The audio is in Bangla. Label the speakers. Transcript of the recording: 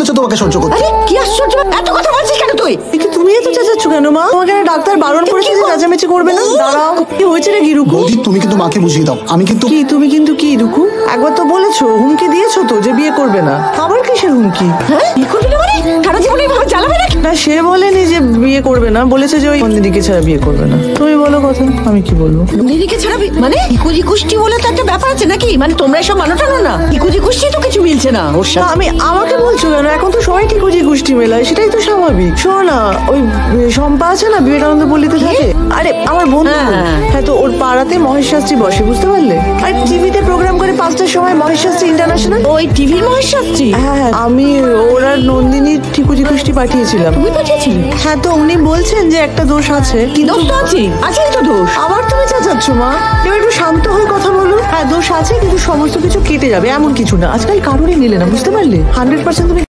Speaker 1: বলেছো তোমাকে সহ্য করতে?
Speaker 2: আরে কি আশ্চর্য, এত কথা বলছিস কেন তুই?
Speaker 3: কিন্তু তুমি এত চেঁচাচ্ছ কেন মা? তোমাকে ডাক্তার বারণ করেছে যে চেঁচামেচি করবে না। দাঁড়াও, কি হয়েছে রে গিরুকু?
Speaker 1: বৌদি তুমি কিন্তু মাকে বুঝিয়ে দাও, আমি কিন্তু
Speaker 3: কি তুমি কিন্তু কি রুকু? একবার তো বলেছো, হুমকি দিয়েছো তো যে বিয়ে করবে না। আবার কিসের হুমকি?
Speaker 2: হ্যাঁ কি করবি না মানে? সারা জীবন এইভাবে চালাবে নাকি?
Speaker 3: না সে বলেনি যে বিয়ে করবে না, বলেছে যে ওই নন্দিনীকে ছাড়া বিয়ে করবে না। তুমি বলো কথা, আমি কি বলবো?
Speaker 2: নন্দিনীকে ছাড়াবি মানে? ইকুজি কুষ্টি বলে তো একটা ব্যাপার আছে নাকি? মানে তোমরা এসব মানো টানো না? ইকুজি কুষ্টি তো কিছু মিলছে না ওর সাথে।
Speaker 3: আমি আমাকে বলছো কেন? এখন তো সবাই ঠিকুজি গোষ্ঠী মেলায়, সেটাই তো স্বাভাবিক। শোনো না, ওই শম্পা আছে না, বিবেকানন্দ পল্লীতে থাকে। আরে আমার বন্ধু।
Speaker 2: হ্যাঁ।
Speaker 3: হ্যাঁ তো ওর পাড়াতে মহেশ শাস্ত্রী বসে, বুঝতে পারলে? আর টিভিতে প্রোগ্রাম করে 5টার সময় মহেশ শাস্ত্রী ইন্টারন্যাশনাল।
Speaker 2: ওই টিভির মহেশ শাস্ত্রী?
Speaker 3: হ্যাঁ আমি ওরা নন্দিনীর ঠিকুজি গোষ্ঠী পাঠিয়েছিলাম।
Speaker 2: তুই পাঠিয়েছিলি?
Speaker 3: হ্যাঁ তো উনি বলছেন যে একটা দোষ আছে।
Speaker 2: কি দোষ তো আছে? আছেই তো দোষ।
Speaker 3: আবার তুমি চেঁচাচ্ছ মা? এবার একটু শান্ত হয়ে কথা বলো। হ্যাঁ দোষ আছে, কিন্তু সমস্ত কিছু কেটে যাবে এমন কিছু না। আজকাল কারোরই মিলে না, বুঝতে পারলে? 100% তুমি